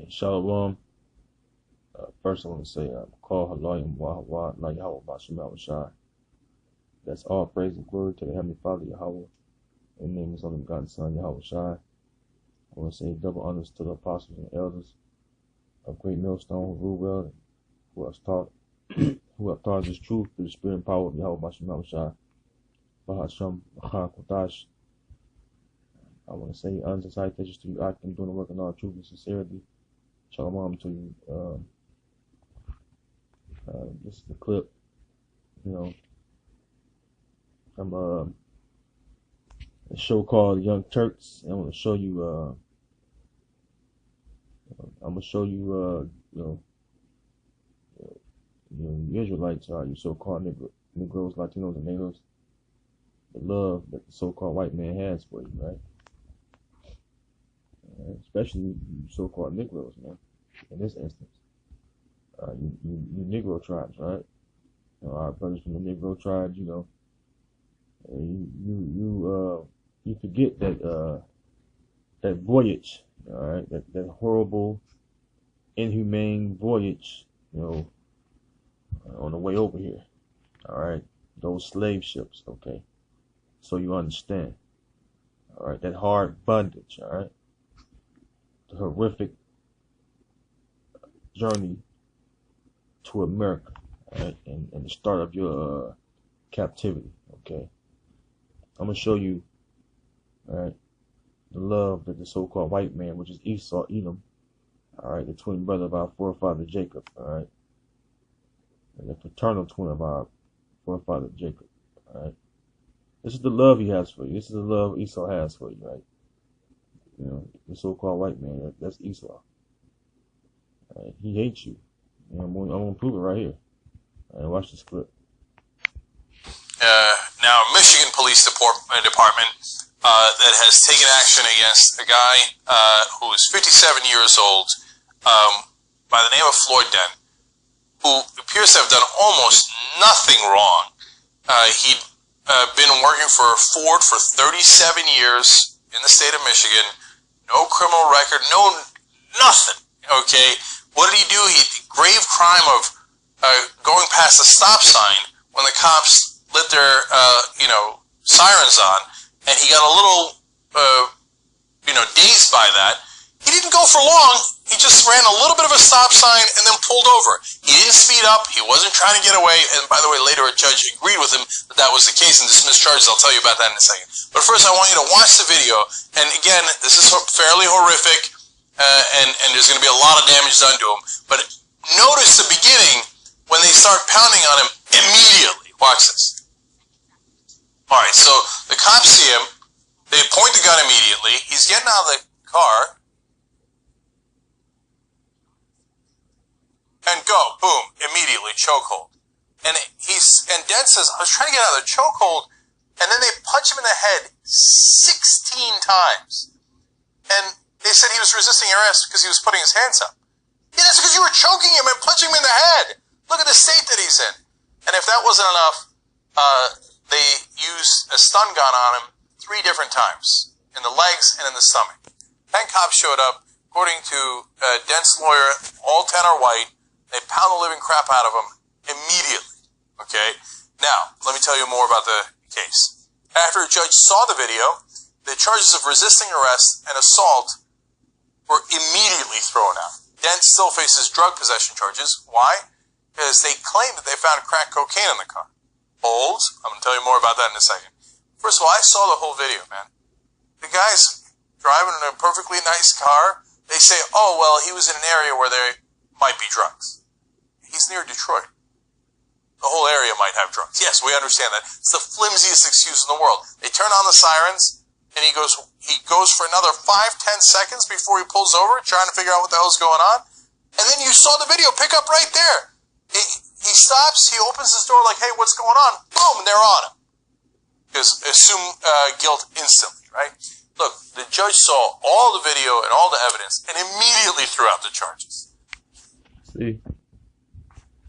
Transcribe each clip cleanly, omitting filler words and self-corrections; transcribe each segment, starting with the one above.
Shalom. First, I want to say, call Halayim Wahawah, Na Yahweh Bashem Yahushai. That's all praise and glory to the Heavenly Father, Yahweh. In the name of His only begotten Son, Yahushai. I want to say double honors to the apostles and elders of Great Millstone, who rule well, who have taught this truth through the spirit and power of Yahweh Bashem Yahushai. Bahasham Achar Kodash. I want to say honors and salutations to you, Akim, doing the work in all truth and sincerity. Shalom to you. This is the clip, from a show called Young Turks. And I'm going to show you, you Israelites are, you so-called Negroes, Latinos, and natives, the love that the so-called white man has for you, right? Especially you so-called Negroes, man, in this instance. You Negro tribes, right? Our brothers from the Negro tribes, you forget that that voyage, all right, that horrible, inhumane voyage, on the way over here, all right, those slave ships, okay, so you understand, all right, that hard bondage, all right, the horrific journey to America, right? And the start of your captivity, okay? I'm going to show you, all right, the love that the so-called white man, which is Esau, Edom, all right, the twin brother of our forefather Jacob, all right, and the fraternal twin of our forefather Jacob, all right? This is the love he has for you. This is the love Esau has for you, right? The so-called white man, that's Esau. All right? He hates you. I'm going to prove it right here. All right, watch this clip. Now, Michigan Police Department that has taken action against a guy who is 57 years old by the name of Floyd Dent, who appears to have done almost nothing wrong. He'd been working for Ford for 37 years in the state of Michigan. No criminal record, nothing, okay? What did he do? He grave crime of going past a stop sign when the cops lit their, sirens on, and he got a little, dazed by that. He didn't go for long. He just ran a little bit of a stop sign and then pulled over. He didn't speed up. He wasn't trying to get away. And by the way, later a judge agreed with him that that was the case and dismissed charges. I'll tell you about that in a second. But first, I want you to watch the video. And again, this is fairly horrific. And there's going to be a lot of damage done to him. But notice the beginning when they start pounding on him immediately. Watch this. All right, so the cops see him. They point the gun immediately. He's getting out of the car. And go, boom, immediately, chokehold. And Dent says, I was trying to get out of the chokehold, and then they punch him in the head 16 times. And they said he was resisting arrest because he was putting his hands up. Yeah, that's because you were choking him and punching him in the head. Look at the state that he's in. And if that wasn't enough, they used a stun gun on him 3 different times, in the legs and in the stomach. 10 cops showed up. According to Dent's lawyer, all 10 are white. They pound the living crap out of him immediately. Okay? Now, let me tell you more about the case. After a judge saw the video, the charges of resisting arrest and assault were immediately thrown out. Dent still faces drug possession charges. Why? Because they claim that they found crack cocaine in the car. Bold. I'm going to tell you more about that in a second. First of all, I saw the whole video, man. The guy's driving in a perfectly nice car. They say, oh, well, he was in an area where there might be drugs. He's near Detroit. The whole area might have drugs. Yes, we understand that. It's the flimsiest excuse in the world. They turn on the sirens, and he goes for another 5-10 seconds before he pulls over, trying to figure out what the hell's going on. And then you saw the video pick up right there. He stops, he opens his door like, hey, what's going on? Boom, they're on him. Because assume guilt instantly, right? Look, the judge saw all the video and all the evidence and immediately threw out the charges. See?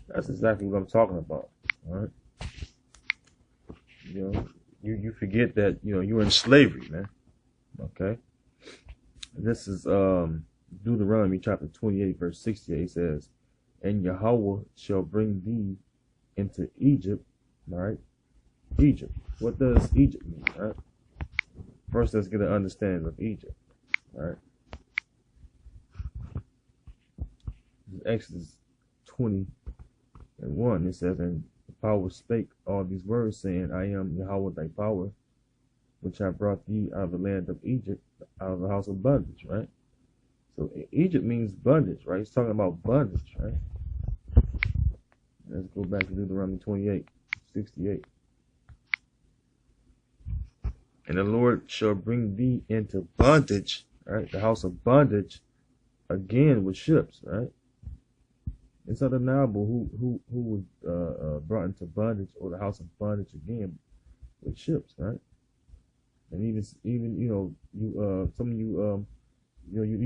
That's exactly what I'm talking about, all right? You forget that, you're in slavery, man. Okay? This is, Deuteronomy chapter 28, verse 68 says, and Yahweh shall bring thee into Egypt, all right? Egypt. What does Egypt mean, right? First, let's get an understanding of Egypt, all right? Exodus 20:1, it says, and the power spake all these words, saying, I am Yahweh thy power, which I brought thee out of the land of Egypt, out of the house of bondage, right? So Egypt means bondage, right? It's talking about bondage, right? Let's go back to Deuteronomy 28:68. And the Lord shall bring thee into bondage, right? The house of bondage, again with ships, right? It's undeniable who was brought into bondage, or the house of bondage again with ships, right? And even you some of you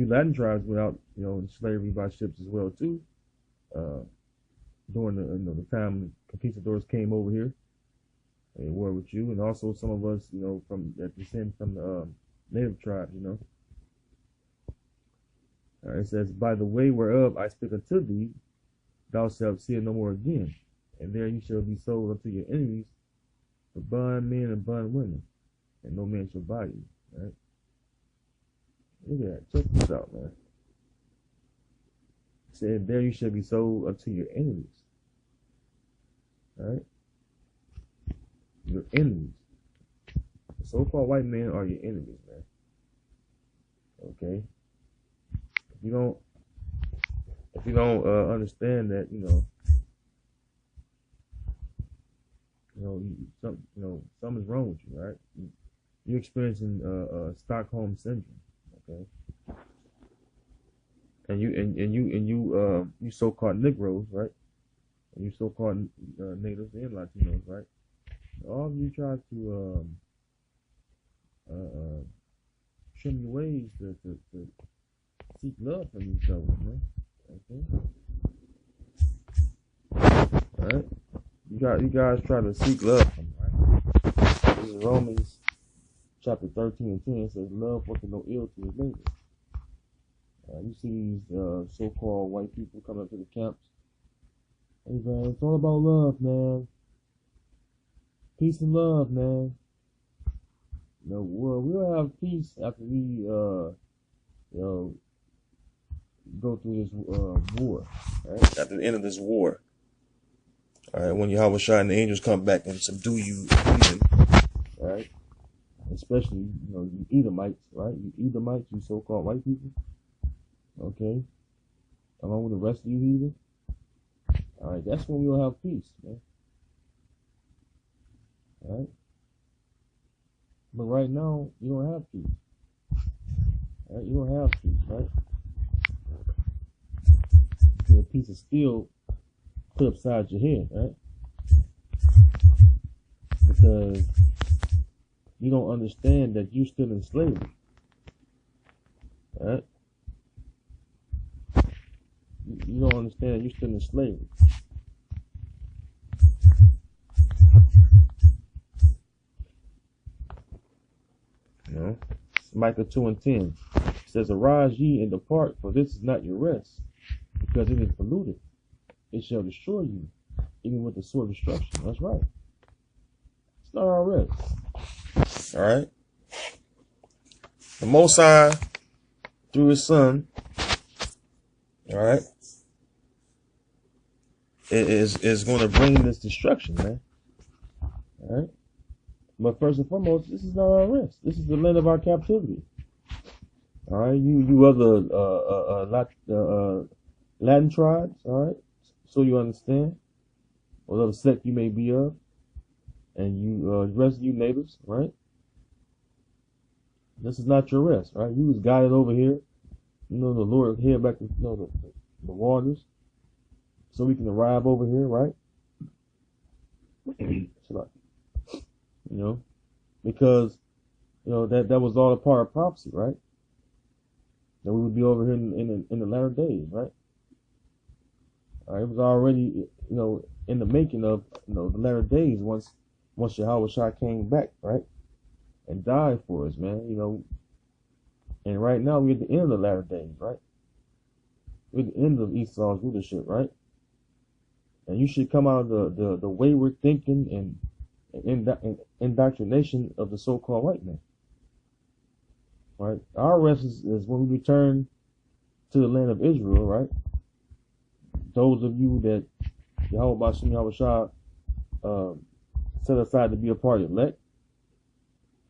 Latin tribes went out in slavery by ships as well too. During the time the conquistadors came over here, they were with you, and also some of us from that descend from the native tribes. It says, by the way whereof I speak unto thee, thou shalt see it no more again, and there you shall be sold unto your enemies for bondmen and bondwomen, and no man shall buy you. Right? Look at that. Check this out, man. It said, there you shall be sold unto your enemies. Right? Your enemies. The so-called white men are your enemies, man. Okay? If you don't understand that, something's wrong with you, right? You're experiencing Stockholm syndrome, okay? And you so-called Negroes, right? And you so-called natives and Latinos, right? All of you try to trim your ways to seek love from each other, man. Okay. All right. You guys try to seek love from them, right? This is Romans chapter 13:10 says, love worketh no ill to his neighbor. You see these so-called white people coming up to the camps. Hey man, it's all about love, man. Peace and love, man. We'll have peace after we go through this war, right? At the end of this war, all right, when Yahweh Shai and the angels come back and subdue you, heathen, right? Especially, you Edomites, right? You Edomites, you so-called white people, okay? Along with the rest of you heathen, all right, that's when we'll have peace, man. All right? But right now, you don't have peace. All right? You don't have peace, right? You get a piece of steel put upside your head, right? Because you don't understand that you're still in slavery. Right? You don't understand you're still in slavery. Micah 2:10 says, arise ye and depart, for this is not your rest, because it is polluted. It shall destroy you, even with the sword of destruction. That's right. It's not our rest. All right. The Most High, through His Son, all right, is going to bring this destruction, man. All right. But first and foremost, this is not our rest. This is the land of our captivity. All right, you other Latin tribes, all right, so you understand, whatever sect you may be of, and you the rest of you neighbors, right? This is not your rest, right? You was guided over here, the Lord here back to the waters, so we can arrive over here, right? Because that was all a part of prophecy, right? That we would be over here in the latter days, right? All right, it was already in the making of the latter days once Yahweh Shai came back, right, and died for us, man. And right now we're at the end of the latter days, right? We're the end of Esau's rulership, right? And you should come out of the wayward thinking and indoctrination of the so-called white man, right? Our rest is when we return to the land of Israel, right? Those of you that Yahweh Bashem Yahushua set aside to be a part of the elect,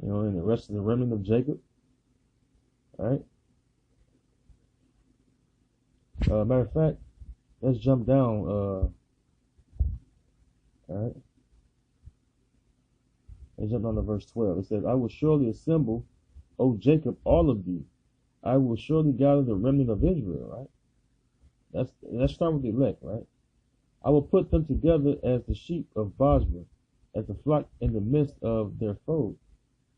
and the rest of the remnant of Jacob, right? Matter of fact, let's jump down. All right. Let's jump down to verse 12. It says, I will surely assemble, O Jacob, all of thee. I will surely gather the remnant of Israel, right? Let's start with the elect, right? I will put them together as the sheep of Basra, as the flock in the midst of their fold.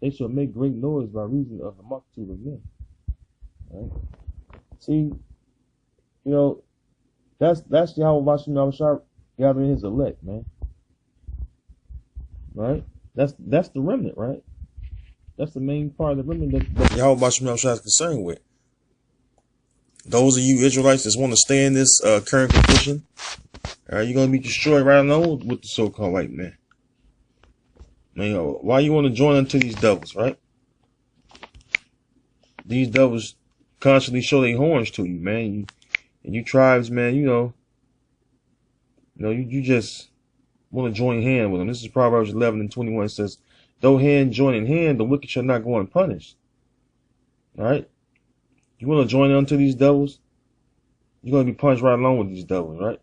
They shall make great noise by reason of the multitude of men. Right? See, that's Yahweh Bashem Yahushua gathering his elect, man. Right? That's the remnant, right? That's the main part of the remnant that Yahweh Bashem Yahushua is concerned with. Those of you Israelites that want to stay in this current condition, you're going to be destroyed right along with the so-called white man. Man, why you want to join unto these devils, right? These devils constantly show their horns to you, man. You tribes, man, you just want to join hand with them. This is Proverbs 11:21. It says, though hand join in hand, the wicked shall not go unpunished. All right? You want to join unto these devils, you're going to be punished right along with these devils, right?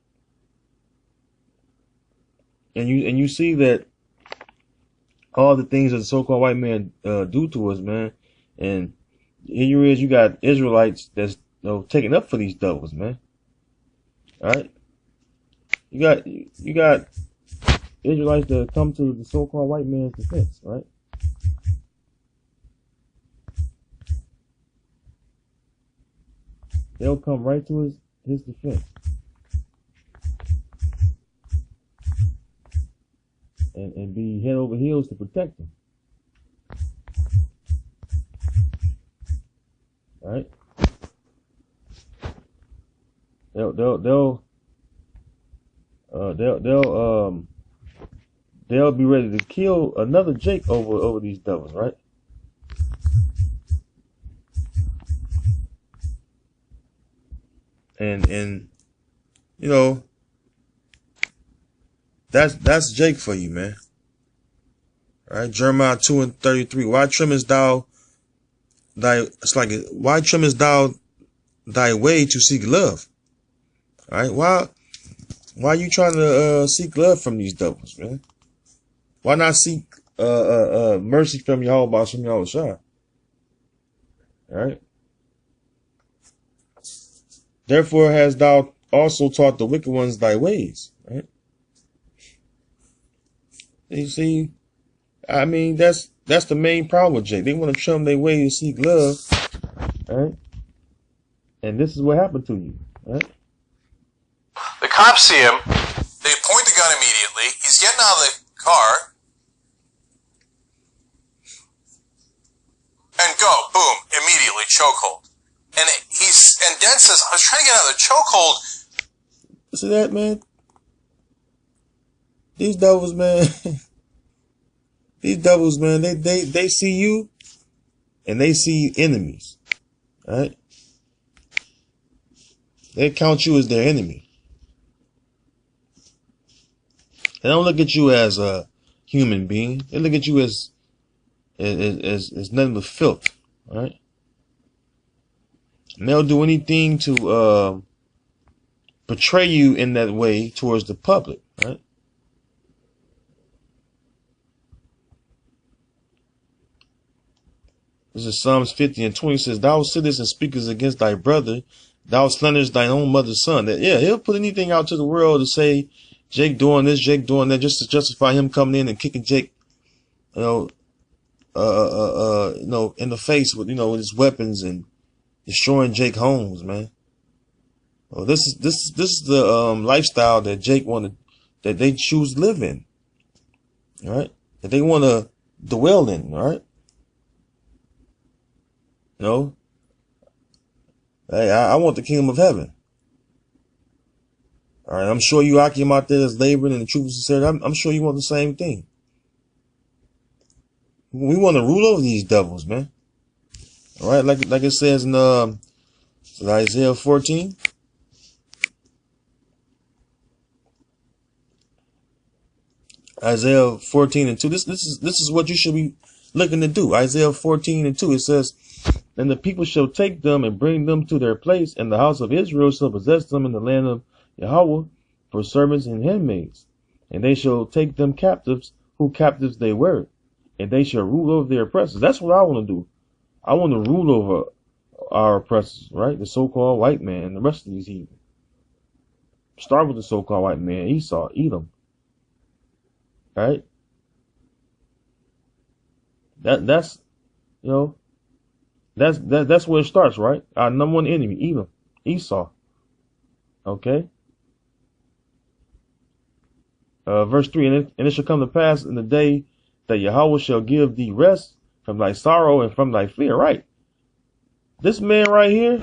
And you see that all the things that the so-called white man do to us, man. And here you got Israelites that's taking up for these devils, man. All right? You got Israelites that come to the so-called white man's defense, right? They'll come right to his defense. And be head over heels to protect him. Right? They'll be ready to kill another Jake over these devils, right? And that's Jake for you, man. All right, Jeremiah 2:33. Why trimmest thou thy way to seek love? All right, why are you trying to seek love from these devils, man? Why not seek mercy from Yahweh Bashem Yahushua? All right. Therefore hast thou also taught the wicked ones thy ways, right? You see, I mean, that's the main problem with Jake. They want to trim their way to seek love, right? And this is what happened to you, right? The cops see him. They point the gun immediately. He's getting out of the car. And go, boom, immediately, chokehold. And Dent says, I was trying to get out of the chokehold. See that, man? These devils, man. These devils, man, they see you and they see enemies. Right? They count you as their enemy. They don't look at you as a human being. They look at you as nothing but filth. Right? And they'll do anything to portray you in that way towards the public, right? This is Psalms 50:20. Says, thou sittest and speakest against thy brother, thou slanderest thine own mother's son. That, yeah, he'll put anything out to the world to say Jake doing this, Jake doing that, just to justify him coming in and kicking Jake, in the face with his weapons and destroying Jake homes, man. Well, this is the lifestyle that Jake wanted, that they choose to live in, all right? That they want to dwell in, all right? Hey, I want the kingdom of heaven, All right, I'm sure you Akim out there that's laboring and the truth is said. I'm sure you want the same thing. We want to rule over these devils, man. All right, like it says in Isaiah 14. Isaiah 14:2. This is what you should be looking to do. Isaiah 14:2. It says, "And the people shall take them and bring them to their place, and the house of Israel shall possess them in the land of Yahweh for servants and handmaids. And they shall take them captives, who captives they were, and they shall rule over their oppressors." That's what I want to do. I want to rule over our oppressors, right? The so-called white man and the rest of these heathen. Start with the so-called white man, Esau, Edom. Right? That's you know that's where it starts, right? Our number one enemy, Edom, Esau. Okay. Verse 3, and it shall come to pass in the day that Yahweh shall give thee rest from thy sorrow and from thy fear. Right. This man right here,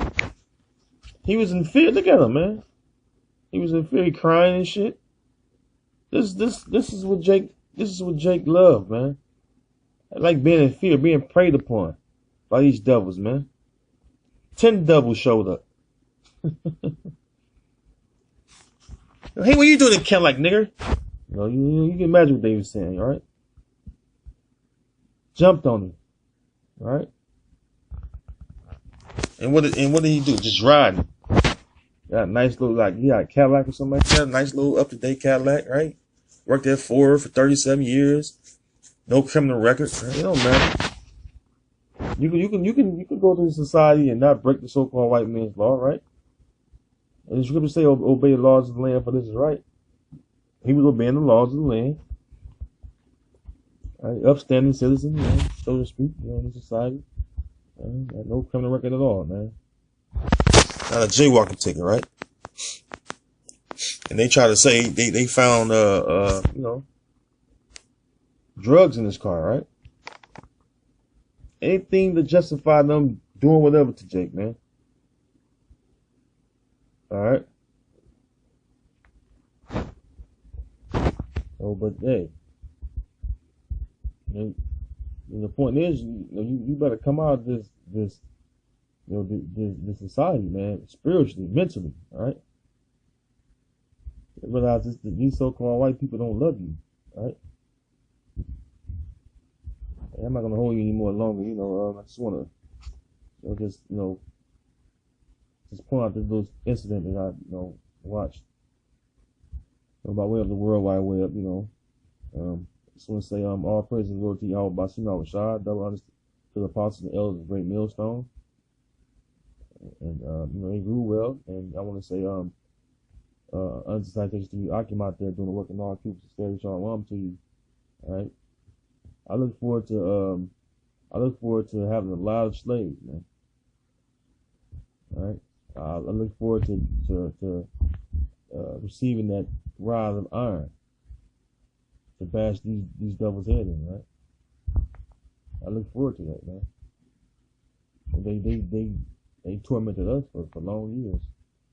he was in fear. Look at him, man. He was in fear, he crying and shit. This is what Jake loved, man. I like being in fear, being preyed upon by these devils, man. 10 devils showed up. Hey, what you doing in camp, like, nigger? You can imagine what they were saying, all right? Jumped on him, all right? And what did he do? Just riding. Got a nice little, like, he got a Cadillac or something like that. Nice little up-to-date Cadillac, right? Worked at Ford for 37 years. No criminal record. Right? It don't matter. You can go to the society and not break the so-called white man's law, right? And the scriptures say obey the laws of the land, for this is right. He was obeying the laws of the land. Right? Upstanding citizen, so to speak, in the society. Got no criminal record at all, man. Not a jaywalking ticket, right? And they try to say they found drugs in his car, right? Anything to justify them doing whatever to Jake, man. All right. Oh, but hey, the point is, you better come out of this society, man, spiritually, mentally, all right? You realize these so-called white people don't love you, all right? I'm not gonna hold you any more longer, I just wanna, just point out this little incident that I, watched, by way of the World Wide Web, just wanna say, all praise and glory to Yahweh Bashina Rashad, double honors to the apostles and elders of Great Millstone. And he grew well, and I want to say unsubstantiated to you, Akim out there doing the work in all troops and steady shalom to you. All right. I look forward to having a lot of slaves, man. All right. I look forward to receiving that rod of iron to bash these devils' head in, right? I look forward to that, man. They tormented us for long years,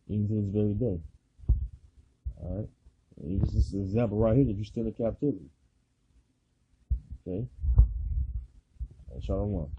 even to this very day. All right, this is an example right here that you're still in captivity. Okay, shalom.